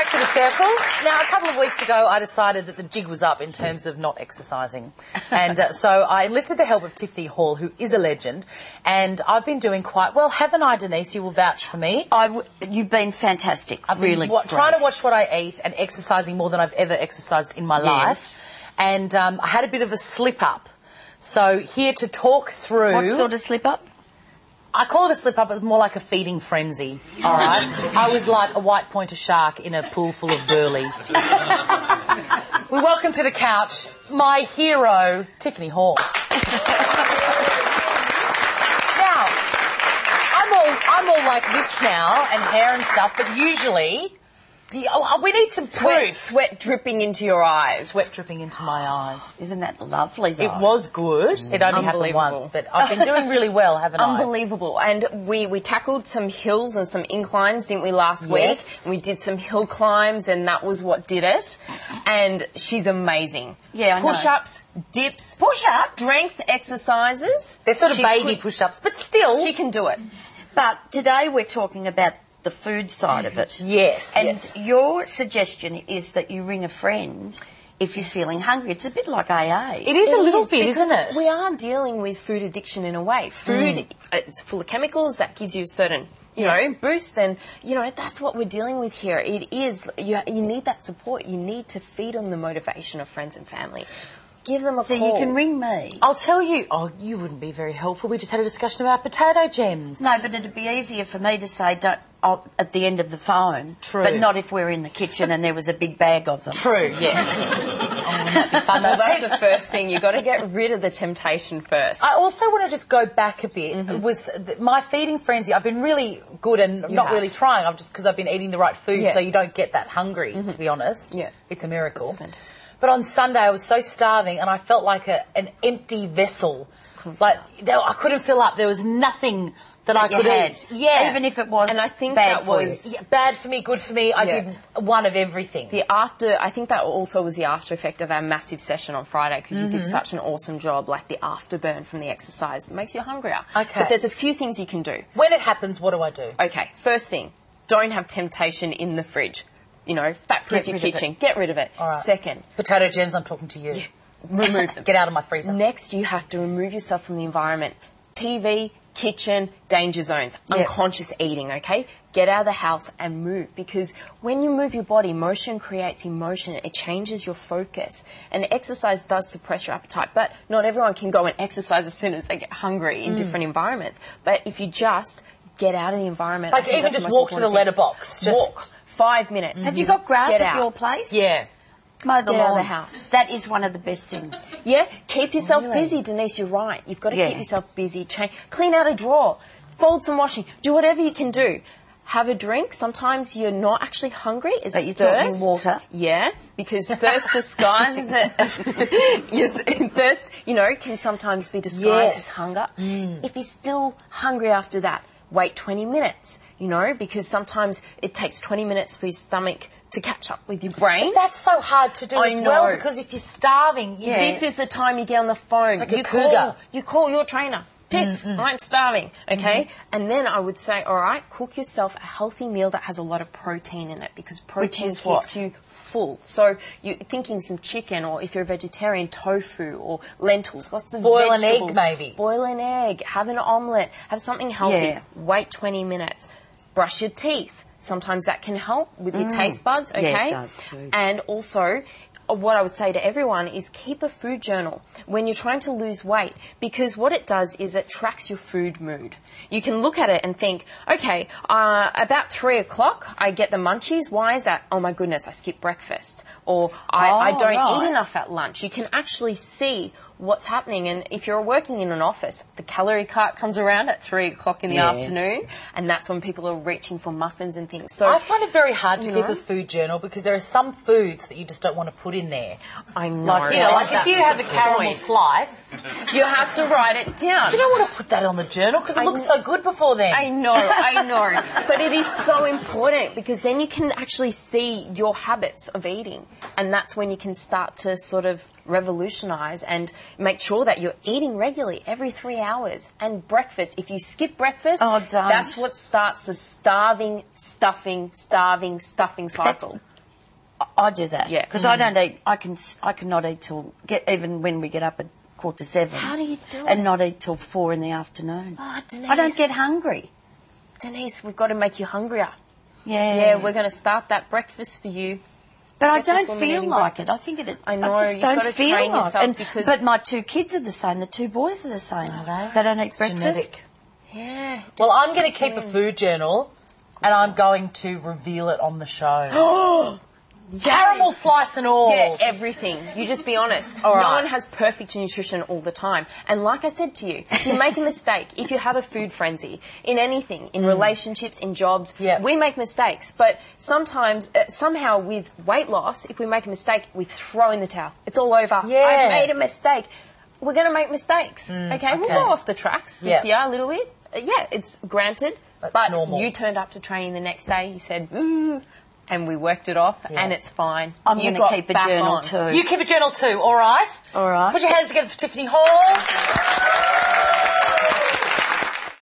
back to the circle. Now, a couple of weeks ago, I decided that the jig was up in terms of not exercising. And so I enlisted the help of Tiffiny Hall, who is a legend, and I've been doing quite well. Haven't I, Denise? You will vouch for me. You've been fantastic. I've been trying to watch what I eat and exercising more than I've ever exercised in my life. And I had a bit of a slip-up. So here to talk through... What sort of slip-up? I call it a slip-up, it's more like a feeding frenzy, all right? I was like a white pointer shark in a pool full of burley. We welcome to the couch my hero, Tiffiny Hall. Now, I'm all like this now and hair and stuff, but usually... we need some proof. Sweat dripping into your eyes. Sweat dripping into my eyes. Isn't that lovely, though? It was good. It only happened once, but I've been doing really well, haven't I? Unbelievable. And we tackled some hills and some inclines, didn't we, last week? We did some hill climbs, and that was what did it. And she's amazing. Yeah, I know. Push-ups, dips, push-ups, strength exercises. They're sort of baby push-ups, but still. She can do it. But today we're talking about the food side of it. Yes. And your suggestion is that you ring a friend if you're feeling hungry. It's a bit like AA. It is a little bit, isn't it? We are dealing with food addiction in a way. Food, it's full of chemicals that gives you a certain, you know, boost, and, you know, that's what we're dealing with here. It is, you need that support. You need to feed on the motivation of friends and family. Give them a call. So you can ring me. I'll tell you. Oh, you wouldn't be very helpful. We just had a discussion about potato gems. No, but it'd be easier for me to say at the end of the phone. True. But not if we're in the kitchen and there was a big bag of them. True, yes. Wouldn't that be fun? Well, that's the first thing. You've got to get rid of the temptation first. I also want to just go back a bit. It was my feeding frenzy. I've been really good and not really trying. I've just because I've been eating the right food, so you don't get that hungry, to be honest. Yeah. It's a miracle. It's fantastic. But on Sunday I was so starving and I felt like an empty vessel. Like I couldn't fill up. There was nothing that I could eat. Yeah. Even if it was and I think bad that was bad for me, good for me. I did one of everything. I think that also was the after effect of our massive session on Friday because you did such an awesome job, like the afterburn from the exercise. It makes you hungrier. Okay. But there's a few things you can do. When it happens, what do I do? Okay. First thing, don't have temptation in the fridge. You know, fat-proof your kitchen. Get rid of it. All right. Second. Potato gems, I'm talking to you. Yeah. Remove them. Get out of my freezer. Next, you have to remove yourself from the environment. TV, kitchen, danger zones, unconscious eating, okay? Get out of the house and move, because when you move your body, motion creates emotion. It changes your focus. And exercise does suppress your appetite, but not everyone can go and exercise as soon as they get hungry in different environments. But if you just get out of the environment... Like even just walk to the letterbox. Just walk 5 minutes. Have you got grass at your place? Yeah. Mow the lawn. Get out of the house. That is one of the best things. Yeah, keep yourself busy, Denise, you're right. You've got to keep yourself busy. Clean out a drawer, fold some washing, do whatever you can do. Have a drink. Sometimes you're not actually hungry. It's but you're thirst. talking water. Yeah, because thirst disguises it. Thirst, you know, can sometimes be disguised as hunger. If you're still hungry after that, wait 20 minutes, you know, because sometimes it takes 20 minutes for your stomach to catch up with your brain. But that's so hard to do as well, because if you're starving... This is the time you get on the phone. It's like you call your trainer. Tiff, I'm starving, okay? And then I would say, all right, cook yourself a healthy meal that has a lot of protein in it, because protein keeps you full. So you're thinking some chicken, or if you're a vegetarian, tofu or lentils, lots of vegetables. Boil an egg, maybe. Boil an egg, have an omelette, have something healthy. Wait 20 minutes. Brush your teeth. Sometimes that can help with your taste buds, okay? Yeah, it does too. And also... what I would say to everyone is keep a food journal when you're trying to lose weight, because what it does is it tracks your food mood. You can look at it and think, okay, about 3 o'clock I get the munchies. Why is that? Oh my goodness, I skipped breakfast. Or I don't eat enough at lunch. You can actually see what's happening. And if you're working in an office, the calorie cart comes around at 3 o'clock in the afternoon, and that's when people are reaching for muffins and things. So I find it very hard to keep a food journal, because there are some foods that you just don't want to put in there. I know. Like, you know, like if you have a caramel slice, you have to write it down. You don't want to put that on the journal because it looks so good before then. I know. But it is so important, because then you can actually see your habits of eating, and that's when you can start to sort of revolutionise and make sure that you're eating regularly every 3 hours. And breakfast, if you skip breakfast, that's what starts the starving, stuffing cycle. I do that. Yeah. Because I don't eat. I cannot eat till even when we get up at 6:45. How do you do it? And not eat till 4 in the afternoon. Oh, Denise. I don't get hungry. Denise, we've got to make you hungrier. Yeah. Yeah, we're going to start that breakfast for you. But I Get this don't woman feel eating like breakfast. it. I think it. I know, I just you've don't got to feel train like yourself it. because- But my 2 kids are the same. The 2 boys are the same. Are They don't eat It's breakfast. genetic. Yeah. Well, I'm going to keep a food journal, and I'm going to reveal it on the show. Caramel slice and all. Yeah, everything. You just be honest. All No right. one has perfect nutrition all the time. And like I said to you, if you make a mistake, if you have a food frenzy, in anything, in relationships, in jobs, Yep. we make mistakes. But sometimes, somehow with weight loss, if we make a mistake, we throw in the towel. It's all over. Yeah. I've made a mistake. We're going to make mistakes. Okay? We'll go off the tracks this Yep. year a little bit. Yeah, it's granted. That's but normal. you turned up to training the next day, you said, and we worked it off, and it's fine. I'm You going to got keep a back journal on. too. You keep a journal too, all right? All right. Put your hands together for Tiffiny Hall.